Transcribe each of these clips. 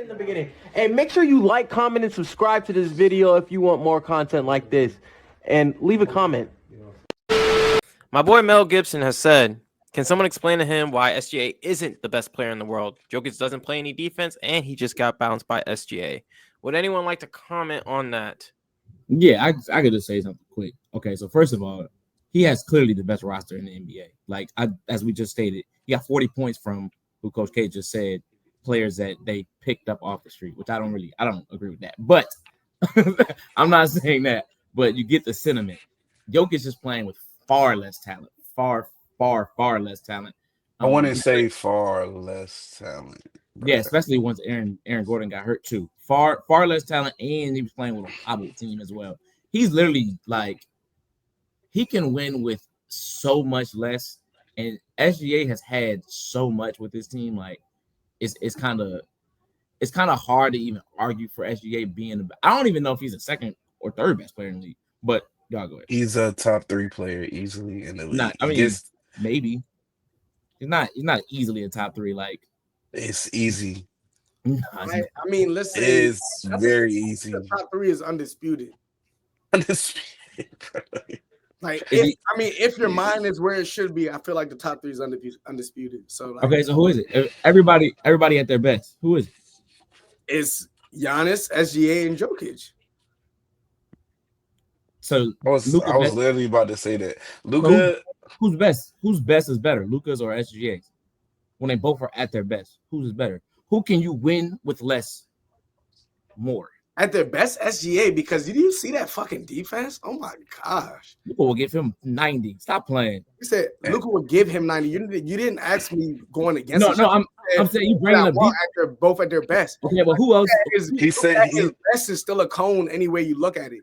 in the beginning. And make sure you like, comment, and subscribe to this video if you want more content like this. And leave a comment. My boy Mel Gibson has said, can someone explain to him why SGA isn't the best player in the world? Jokic doesn't play any defense, and he just got bounced by SGA. Would anyone like to comment on that? Yeah, I could just say something quick. Okay, so first of all, he has clearly the best roster in the NBA. Like, as we just stated, he got 40 points from who Coach K just said, players that they picked up off the street, which I don't agree with that. But I'm not saying that, but you get the sentiment. Jokic is playing with far less talent, far less talent. I wouldn't say far less talent. Yeah, especially once Aaron Gordon got hurt too. Far less talent, and he was playing with a hobbled team as well. He's literally like, he can win with so much less, and SGA has had so much with his team. Like, it's kind of hard to even argue for SGA being. I don't even know if he's a second or third best player in the league, but y'all go ahead. He's a top 3 player easily in the league. Maybe he's not easily a top 3. Like, it's easy. I mean, listen, it's very easy. The top 3 is undisputed. Undisputed, bro. Like, if your mind is where it should be, I feel like the top 3 is undisputed. So, like, okay, so who is it? Everybody at their best. Who is it? It's Giannis, SGA, and Jokic. So I was literally about to say that. Luka, who's best? Whose best is better, Luka's or SGA's? When they both are at their best, who's is better? Who can you win with less, more? At their best, SGA, because did you see that fucking defense? Oh my gosh. Luka will give him 90. Stop playing. You said Luka will give him 90. You didn't ask me going against. No, I'm saying you bring up both at their best. Okay, but who else? He said his best is still a cone any way you look at it.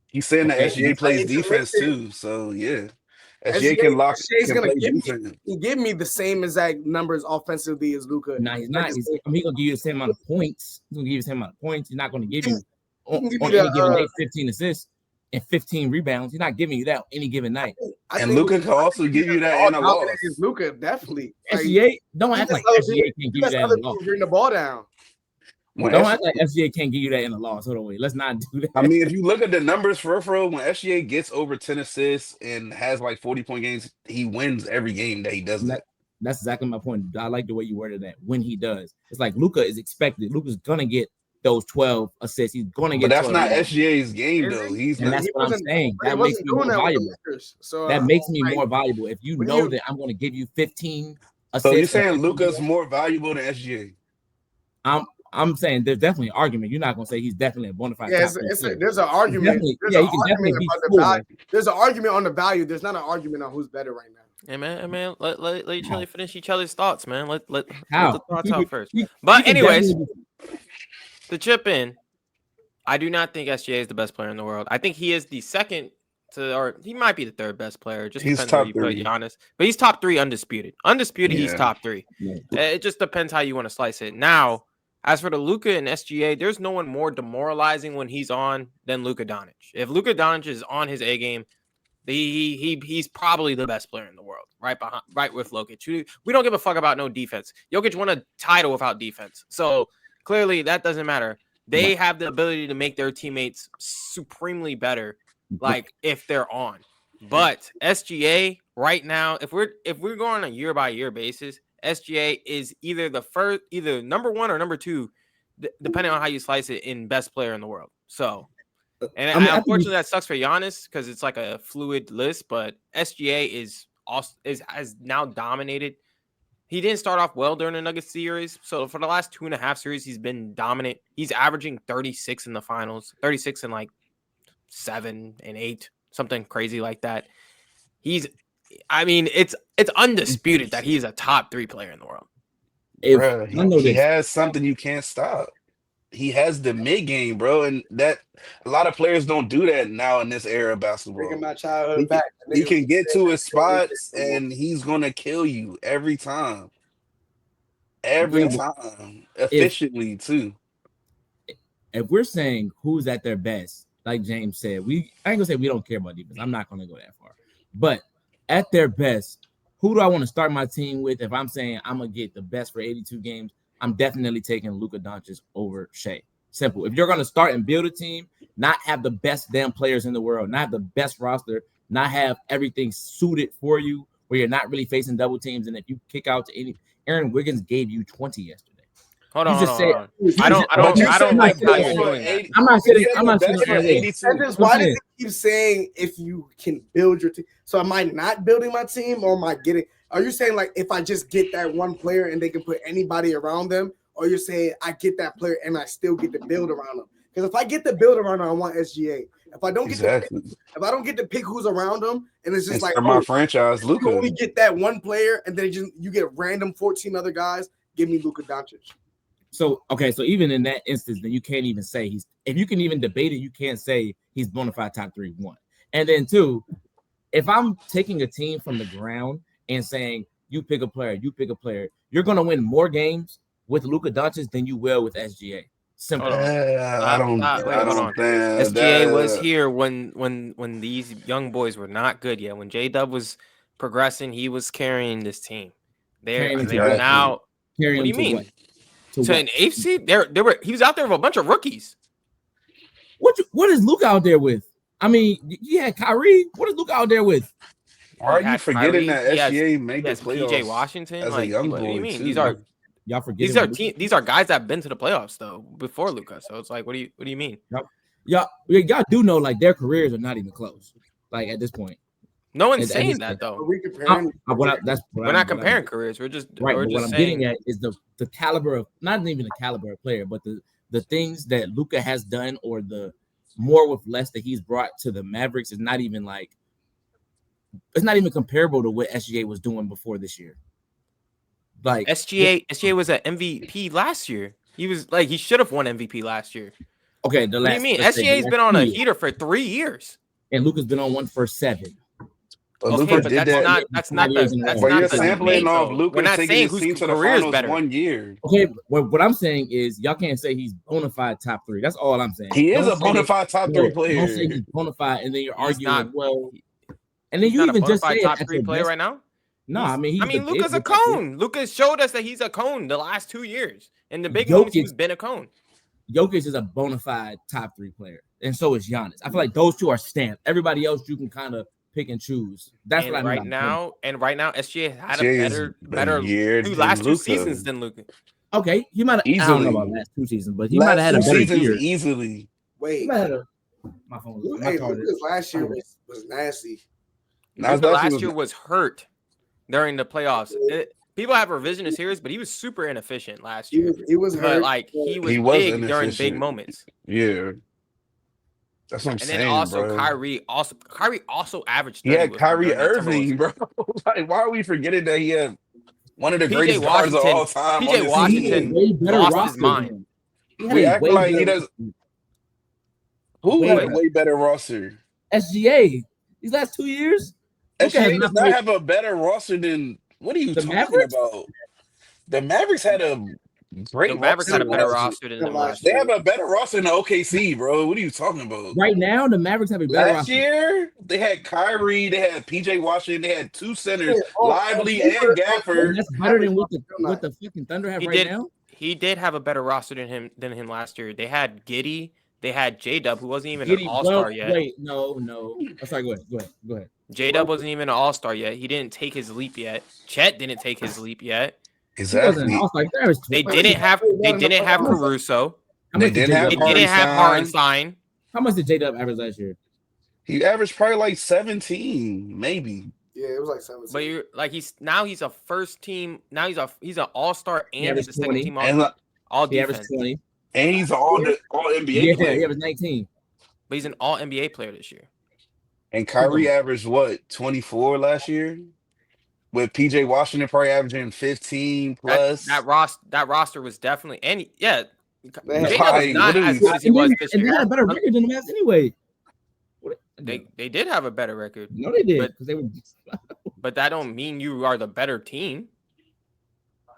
He's saying that SGA plays defense too. So yeah. SGA can lock. SGA's gonna give me the same exact numbers offensively as Luka. No, he's not. He's gonna give you the same amount of points. He's gonna give you the same amount of points. He's not gonna give you on any given day 15 assists and 15 rebounds. He's not giving you that on any given night. And Luka can also give you that in a loss. Luka definitely. SGA don't act like SGA can give you that in a loss. Bring the ball down. Don't act like SGA can't give you that in a loss. Hold on, wait. Let's not do that. I mean, if you look at the numbers for when SGA gets over 10 assists and has like 40-point games, he wins every game that he does that. That's exactly my point. I like the way you worded that. When he does, it's like Luka is expected. Luka's gonna get those 12 assists. He's gonna get. But that's not SGA's game though. That's what I'm saying. That makes me more valuable. That makes me more valuable. If you know that I'm gonna give you 15 assists. So you're saying Luka's more valuable than SGA? I'm saying there's definitely an argument. You're not gonna say he's definitely a bona fide. Yeah, there's an argument. There's an argument on the value. There's not an argument on who's better right now. Hey man, let each other finish each other's thoughts, man. Let the thoughts out first. But anyways, to chip in, I do not think SGA is the best player in the world. I think he is the second or he might be the third best player. Just he's depends how you put Giannis. But he's top 3 undisputed. Undisputed, he's top 3. Yeah. It just depends how you want to slice it. Now, as for the Luka and SGA, there's no one more demoralizing when he's on than Luka Doncic. If Luka Doncic is on his A game, he's probably the best player in the world, right with Jokic. We don't give a fuck about no defense. Jokic won a title without defense, so clearly that doesn't matter. They have the ability to make their teammates supremely better, like if they're on. But SGA right now, if we're going on a year by year basis, SGA is either number 1 or number 2, depending on how you slice it, in best player in the world. So, and unfortunately that sucks for Giannis because it's like a fluid list. But SGA has now dominated. He didn't start off well during the Nuggets series, so for the last 2.5 series, he's been dominant. He's averaging 36 in the finals, 36 and like 7 and 8, something crazy like that. It's undisputed that he's a top 3 player in the world. He has something you can't stop. He has the mid game, bro, and that a lot of players don't do that now in this era of basketball. Bringing my childhood back. He can get to his spots, and he's gonna kill you every time. Efficiently too. If we're saying who's at their best, like James said, I ain't gonna say we don't care about defense. I'm not gonna go that far, but at their best, who do I want to start my team with? If I'm saying I'm gonna get the best for 82 games, I'm definitely taking Luka Doncic over Shai. Simple. If you're going to start and build a team, not have the best damn players in the world, not have the best roster, not have everything suited for you, where you're not really facing double teams, and if you kick out to any, Aaron Wiggins gave you 20 yesterday. Hold on. I don't like how you're doing that. I'm not sitting. Why does he keep saying if you can build your team? So am I not building my team, or am I getting? Are you saying like if I just get that one player and they can put anybody around them, or you're saying I get that player and I still get to build around them? Because if I get to build around them, I want SGA. If I don't get if I don't get to pick who's around them, and it's just like my franchise, Luka. You only get that one player, and then you get random 14 other guys. Give me Luka Doncic. So even in that instance, then you can't even say he's. If you can even debate it, you can't say he's bona fide top 3, 1. And then 2, if I'm taking a team from the ground and saying you pick a player, you're gonna win more games with Luka Doncic than you will with SGA. Simple. I don't think SGA was here when these young boys were not good yet. When J-Dub was progressing, he was carrying this team. They were now. What do you mean? To an AFC, he was out there with a bunch of rookies. What is Luka out there with? I mean, yeah, Kyrie. What is Luka out there with? Why are you forgetting that SGA made the playoffs? PJ Washington, as a young boy. What do you mean? Too. Y'all forget these are guys that have been to the playoffs though before Luka. So it's like, what do you mean? Y'all do know like their careers are not even close. Like at this point. No one's saying that though. We're not comparing careers. We're just right. We're but just what I'm saying. getting at is the caliber of not even the caliber of player, but the things that Luka has done or the more with less that he's brought to the Mavericks is not even like it's not even comparable to what SGA was doing before this year. Like SGA was an MVP last year. He should have won MVP last year. Okay, what do you mean? SGA's been on a heater for 3 years, and Luka's been on one for 7. But that's not you're sampling off Luka. We're not saying whose career is better. 1 year. Okay, what I'm saying is y'all can't say he's bona fide top 3. That's all I'm saying. He is a bona fide top 3 player. Don't say he's bona fide, and then you're arguing and then you even just say top 3 player right now. No, I mean Luka's a cone. Luka showed us that he's a cone the last 2 years. In the big moments, he's been a cone. Jokic is a bona fide top 3 player, and so is Giannis. I feel like those two are stamped. Everybody else you can kind of pick and choose. That's what I mean. Right now, SGA had a better year last 2 seasons than Luka. Okay, he might have. I don't know about last 2 seasons, but he might have had a better year easily. Wait, my phone. Luka's last year was nasty. Last year was hurt during the playoffs. People have revisionist theories, but he was super inefficient last year. He was hurt. He was big during big moments. Yeah. That's what I'm saying, then also bro. Kyrie also averaged. Yeah, Kyrie Irving, bro. Like, why are we forgetting that he had one of the greatest guards of all time? PJ Washington lost his mind. We act like he does. Who had a way better roster? SGA. These last 2 years, SGA does not have a better roster than. What are you talking about? The Mavericks had a great. The Mavericks had a better roster than the last. They have a better roster than the OKC, bro. What are you talking about? Right now, the Mavericks have a better roster. Last year, they had Kyrie, they had PJ Washington, they had 2 centers, Lively and Gafford. That's better than what the fucking Thunder have now. He did have a better roster than him last year. They had Giddey. They had J-Dub, who wasn't even an all-star yet. Wait, no. Oh, sorry, go ahead. J-Dub wasn't even an all-star yet. He didn't take his leap yet. Chet didn't take his leap yet. Exactly. They didn't have Caruso. They didn't have Hartenstein. How much did J-Dub average last year? He averaged probably like 17, maybe. Yeah, it was like 17. But you're like he's a first team. Now he's an all-star and he's a second team all defense. 20. And he's an all NBA player. He averaged 19. But he's an all NBA player this year. And Kyrie averaged what, 24 last year? With PJ Washington probably averaging 15 plus. That roster was definitely J-Dub was not as good as he was this year. They had a better record than the Mavs anyway. They did have a better record. No, they did. But that don't mean you are the better team.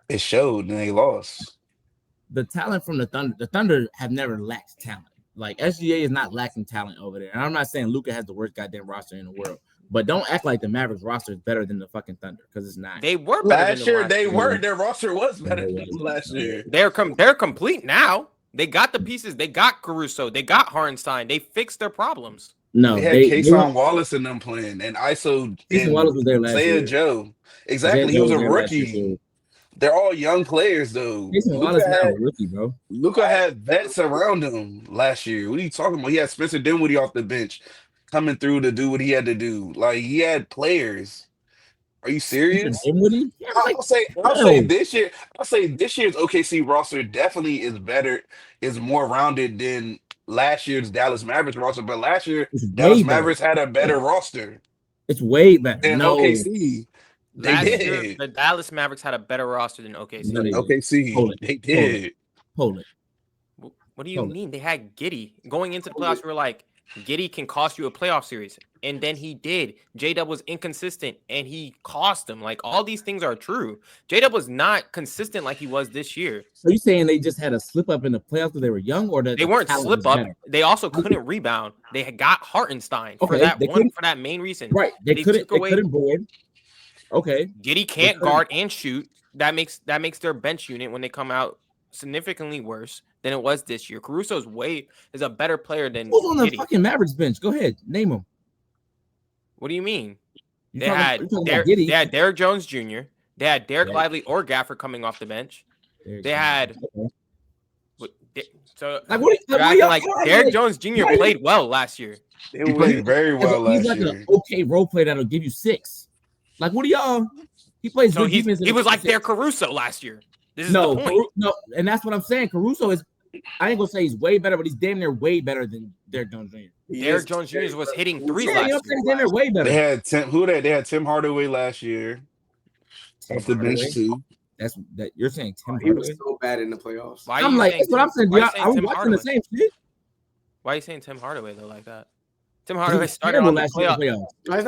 It showed and they lost. The talent from the Thunder have never lacked talent. Like SGA is not lacking talent over there. And I'm not saying Luka has the worst goddamn roster in the world. But don't act like the Mavericks roster is better than the fucking Thunder because it's not. They were better last than year. last They year. were. Their roster was better than last year. They're complete now. They got the pieces. They got Caruso. They got Hartenstein. They fixed their problems. No, They had Kason Wallace in them playing, and ISO. Kason Wallace was there last year. Joe. Exactly, he was a rookie. They're all young players, though. Kason Wallace is not a rookie, bro. Luka had vets around him last year. What are you talking about? He had Spencer Dinwiddie off the bench coming through to do what he had to do. Like, he had players. Are you serious? Dinwiddie? Yeah, I'll say this year. I'll say this year's OKC roster definitely is better, is more rounded than last year's Dallas Mavericks roster. But last year, Dallas Mavericks had a better roster. It's way better than OKC. Last year, the Dallas Mavericks had a better roster than OKC. They did. Hold it. What do you mean? They had Giddey going into the playoffs. We were like, Giddey can cost you a playoff series, and then he did. J-Dub was inconsistent, and he cost them. Like, all these things are true. J-Dub was not consistent like he was this year. So you saying they just had a slip up in the playoffs because they were young, or they weren't slip up? They also couldn't rebound. They had got Hartenstein for that main reason. Right? They couldn't board. Okay. Giddey can't guard and shoot. That makes their bench unit when they come out significantly worse than it was this year. Caruso is a better player than who's on the Giddey. Fucking Mavericks bench. Go ahead, name them. What do you mean? They had Derrick Jones Jr. They had Derek Lively or Gafford coming off the bench. They had Derrick Jones Jr. played well last year. He played very well last year. He's like an okay role player that'll give you 6. Like, what do y'all? He plays. So he was like their Caruso last year. This is the point. And that's what I'm saying. Caruso is. I ain't gonna say he's way better, but he's damn near way better than Derrick Jones Jr. Derrick Jones Jr. was hitting threes last year. Damn near way better. They had They had Tim Hardaway last year. Off the bench too. You're saying Tim Hardaway was so bad in the playoffs. I'm like, that's what I'm saying. I'm watching the same shit. Why are you saying Tim Hardaway though like that? Tim Hardaway started on the playoff. No, he's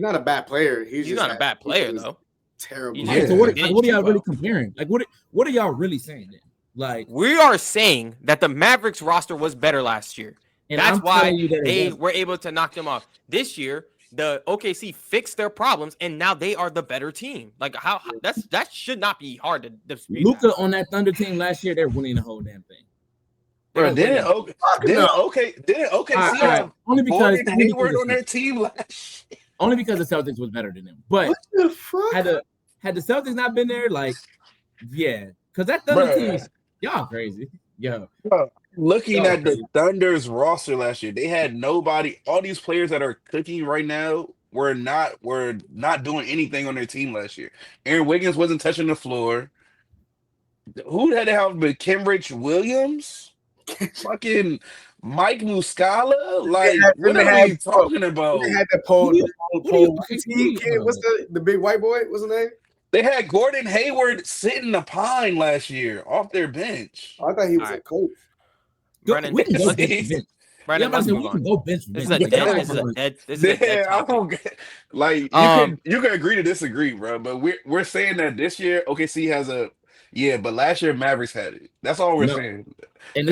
not a bad player. He's not a bad player though. Terrible. Yeah. So what are y'all really comparing? Like, what are y'all really saying then? Like, we are saying that the Mavericks roster was better last year. And that's why they were able to knock them off. This year, the OKC fixed their problems, and now they are the better team. Like, that should not be hard to dispute. Luka on that Thunder team last year, they're winning the whole damn thing. Bro, didn't OKC have only because Hayward on their team last year? Only because the Celtics was better than them. But what the fuck? Had the Celtics not been there, like, yeah, because that Thunder team, y'all crazy. Yo. Looking at the Thunder's roster last year, they had nobody. All these players that are cooking right now were not doing anything on their team last year. Aaron Wiggins wasn't touching the floor. Who had to have but Cambridge Williams? Fucking Mike Muscala? Like, what are we talking about? They had the pole. What's the big white boy? What's his name? They had Gordon Hayward sitting the pine last year off their bench. I thought he was a coach. Brennan, let's move on. This is a dead. I don't get, like, you can agree to disagree, bro. But we're saying that this year OKC has but last year Mavericks had it. That's all we're saying. And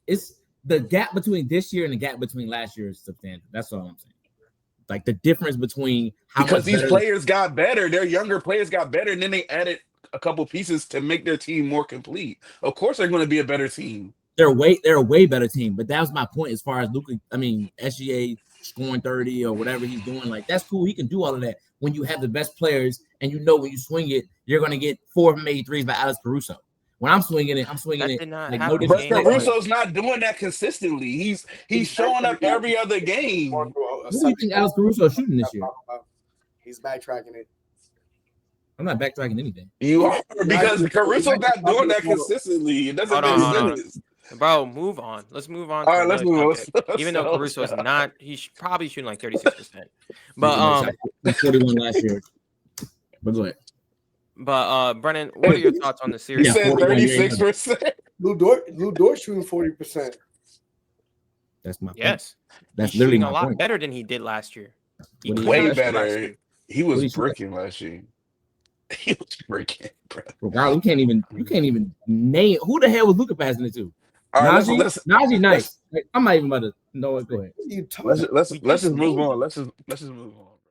it's the gap between this year and the gap between last year is substantial. That's all I'm saying. Like, the difference between because these players got better, their younger players got better, and then they added a couple pieces to make their team more complete. Of course, they're going to be a better team. They're a way better team. But that was my point as far as SGA scoring 30 or whatever he's doing. Like, that's cool. He can do all of that when you have the best players and you know when you swing it, you're going to get 4 made threes by Alex Caruso. When I'm swinging it. Like, no, but Caruso's not doing that consistently. He's showing up every other game. Who do you think Alex Caruso is shooting this year? He's backtracking it. I'm not backtracking anything. You are, because Caruso's not doing that consistently. It doesn't make sense. Bro, move on. Let's move on. All right, let's move on. Even though Caruso is not, he's probably shooting like 36%. But 41 last year. But go ahead. But Brennan, what are your thoughts on the series? You said 36%. Lou Dort shooting 40%. That's my point. Yes. That's literally my a lot point. better than he did last year. Way better. He was breaking last year. He was breaking, bro. God, you can't even name who the hell was Luka passing it to? All right, Najee nice. I'm not even about to know it. Go ahead. You let's just move on. Let's just move on.